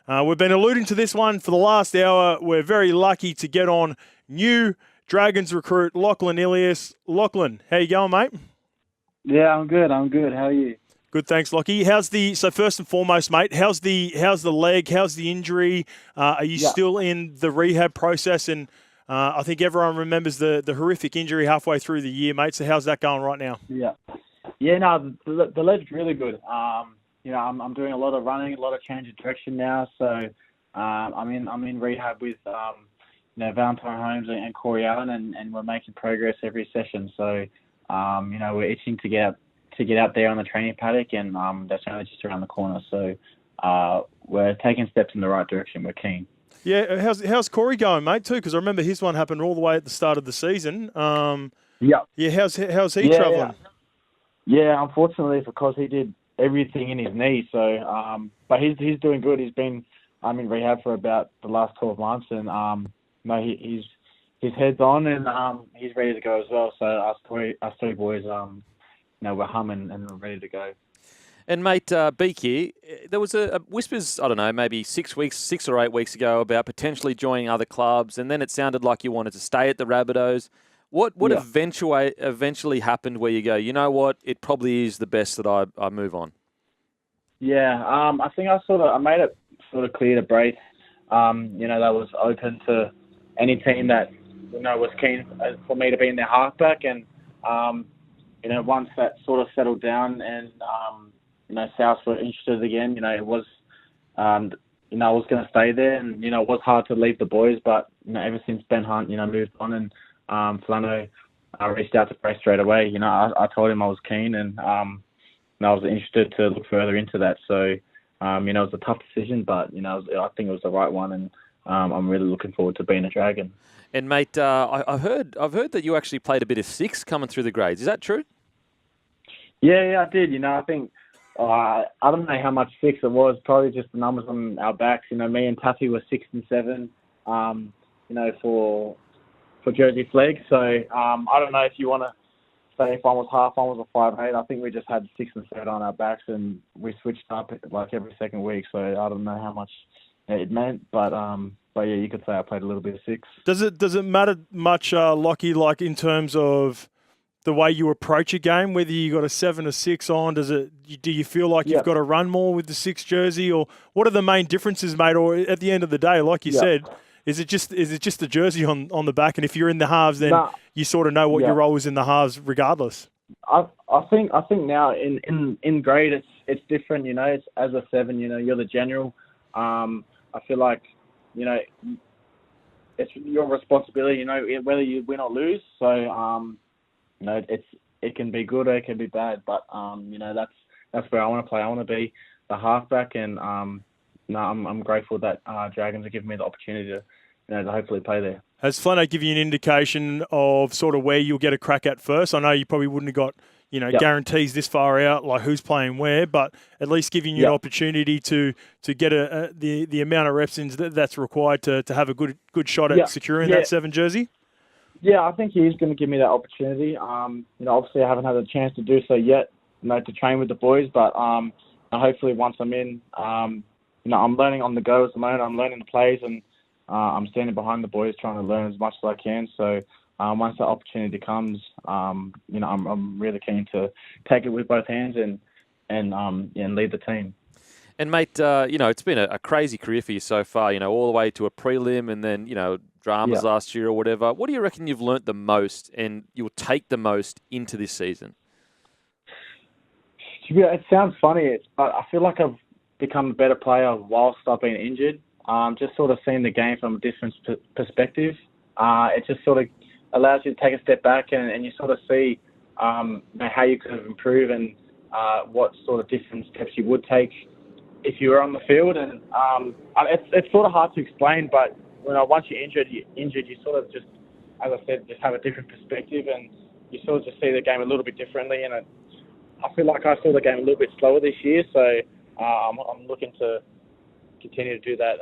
We've been alluding to this one for the last hour. We're very lucky to get on new Dragons recruit, Lachlan Ilias. Lachlan, how you going, mate? Yeah, I'm good. How are you? Good, thanks, Lockie. So first and foremost, mate, how's the leg? How's the injury? Are you still in the rehab process? And I think everyone remembers the horrific injury halfway through the year, mate. So how's that going right now? No, the leg's really good. I'm doing a lot of running, a lot of change of direction now. So I'm in rehab with Valentine Holmes and Corey Allan, and we're making progress every session. So we're itching to get out there on the training paddock, and that's only just around the corner. So we're taking steps in the right direction. We're keen. Yeah, how's Corey going, mate? Too, because I remember his one happened all the way at the start of the season. Yeah, how's he travelling? Yeah, unfortunately, because he did everything in his knee. So, but he's doing good. He's been in rehab for about the last 12 months, and his head's on, and he's ready to go as well. So us three boys, we're humming and we're ready to go. And mate, Beaky, there was a whispers, I don't know, maybe 6 or 8 weeks ago about potentially joining other clubs, and then it sounded like you wanted to stay at the Rabbitohs. What eventually happened where you go, you know what, it probably is the best that I move on? Yeah, I think I made it sort of clear to Braith, that I was open to any team that was keen for me to be in their halfback, and once that sort of settled down and South were interested again, it was I was going to stay there, and it was hard to leave the boys, but ever since Ben Hunt moved on, and Flanno reached out to Braith straight away. I told him I was keen, and I was interested to look further into that. So it was a tough decision, but I think it was the right one, and I'm really looking forward to being a Dragon. And mate, I've heard that you actually played a bit of six coming through the grades. Is that true? Yeah, I did. I think I don't know how much six it was. Probably just the numbers on our backs. Me and Taffy were 6 and 7. For jersey flag. So I don't know if you want to say if one was half, one was a 5'8". I think we just had 6 and 7 on our backs, and we switched up like every second week. So I don't know how much it meant, but yeah, you could say I played a little bit of six. Does it matter much, Lockie, like in terms of the way you approach a game, whether you got a 7 or 6 on? Do you feel like you've got to run more with the 6 jersey, or what are the main differences, mate? Or at the end of the day, like you said, is it just the jersey on the back? And if you're in the halves, then you sort of know what your role is in the halves, regardless. I think now in grade it's different. It's as a 7. You're the general. I feel like it's your responsibility. Whether you win or lose. So it can be good or it can be bad. But that's where I want to play. I want to be the halfback, and I'm grateful that Dragons are giving me the opportunity to hopefully play there. Has Flanno give you an indication of sort of where you'll get a crack at first? I know you probably wouldn't have got guarantees this far out, like who's playing where, but at least giving you an opportunity to get the amount of reps in that's required to have a good shot at securing that 7 jersey. Yeah, I think he's going to give me that opportunity. Obviously I haven't had a chance to do so yet, to train with the boys, but hopefully once I'm in, I'm learning on the go at the moment. I'm learning the plays, and I'm standing behind the boys trying to learn as much as I can. So once that opportunity comes, I'm really keen to take it with both hands and lead the team. And mate, it's been a crazy career for you so far. All the way to a prelim, and then dramas last year or whatever. What do you reckon you've learnt the most, and you'll take the most into this season? It sounds funny, but I feel like I've become a better player whilst I've been injured. Just sort of seeing the game from a different perspective. It just sort of allows you to take a step back and you sort of see how you could improve, and what sort of different steps you would take if you were on the field. And it's sort of hard to explain, but once you're injured, you sort of just, as I said, just have a different perspective, and you sort of just see the game a little bit differently. And I feel like I saw the game a little bit slower this year, so I'm looking to continue to do that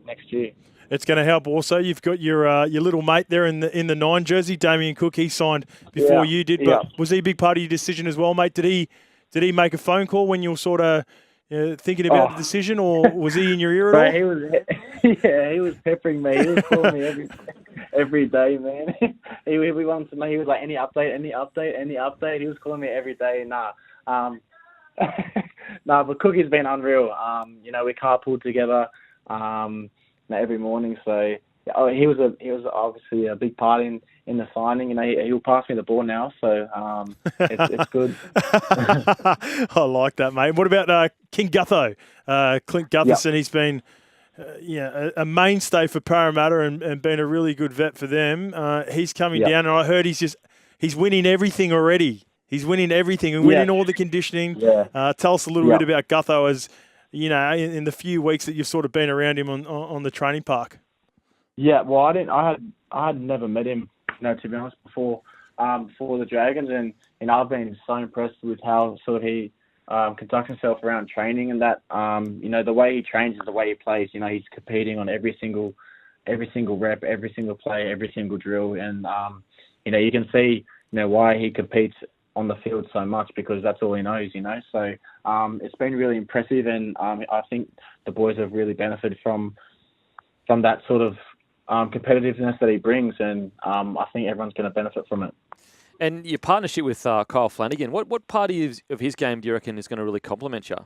next year. It's going to help also. You've got your little mate there in the 9 jersey, Damien Cook. He signed before you did, but was he a big part of your decision as well, mate? Did he make a phone call when you were sort of thinking about the decision, or was he in your ear at Bro, all? he was peppering me. He was calling me every day, man. he wanted to know. He was like, any update? He was calling me every day. But Cookie's been unreal. We carpooled together every morning. So he was obviously a big part in the signing. He'll pass me the ball now, so it's good. I like that, mate. What about King Gutho, Clint Gutherson? Yep. He's been a mainstay for Parramatta and been a really good vet for them. He's coming down, and I heard he's winning everything already. He's winning everything and winning all the conditioning. Yeah. Tell us a little bit about Gutho, as in the few weeks that you've sort of been around him on the training park. Yeah, well, I had never met him, to be honest, before the Dragons, and I've been so impressed with how sort of he conducts himself around training, and that the way he trains is the way he plays. He's competing on every single rep, every single play, every single drill, and you can see why he competes on the field so much, because that's all he knows. So it's been really impressive, and I think the boys have really benefited from that sort of competitiveness that he brings, and I think everyone's going to benefit from it. And your partnership with Kyle Flanagan, what part of his game do you reckon is going to really complement you?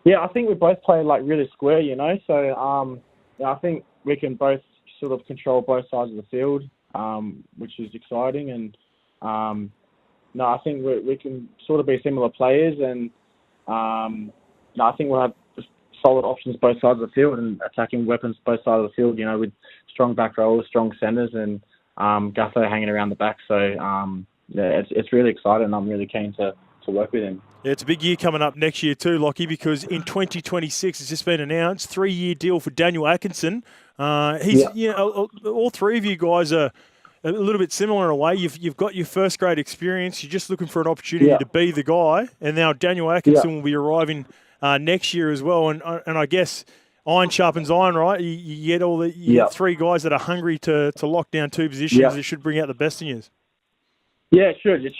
Yeah, I think we both play really square, So I think we can both sort of control both sides of the field, which is exciting. And I think we can sort of be similar players, and I think we'll have solid options both sides of the field and attacking weapons both sides of the field, with strong back rows, strong centres, and Gutho hanging around the back. So, it's really exciting. I'm really keen to work with him. Yeah, it's a big year coming up next year too, Lockie, because in 2026, it's just been announced, 3-year deal for Daniel Atkinson. All three of you guys are a little bit similar in a way. You've got your first grade experience. You're just looking for an opportunity to be the guy. And now Daniel Atkinson will be arriving next year as well. And I guess iron sharpens iron, right? You get three guys that are hungry to lock down two positions. It should bring out the best in you. Yeah, it should. It's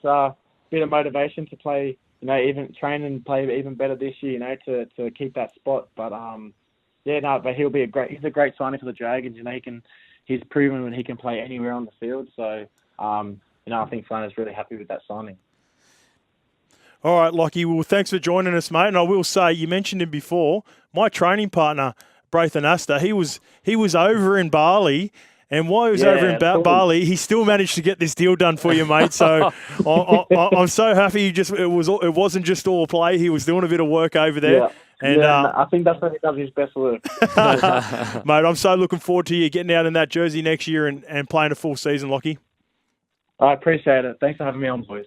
a bit of motivation to play, even train and play even better this year, to keep that spot. But but he's a great signing for the Dragons. He's proven that he can play anywhere on the field. So, I think Flanno's really happy with that signing. All right, Lockie. Well, thanks for joining us, mate. And I will say, you mentioned him before. My training partner, Braith and Asta, he was over in Bali. And while he was over in Bali, he still managed to get this deal done for you, mate. So I'm so happy. It wasn't just all play. He was doing a bit of work over there. Yeah. And I think that's when he does his best work. Mate, I'm so looking forward to you getting out in that jersey next year and playing a full season, Lockie. I appreciate it. Thanks for having me on, boys.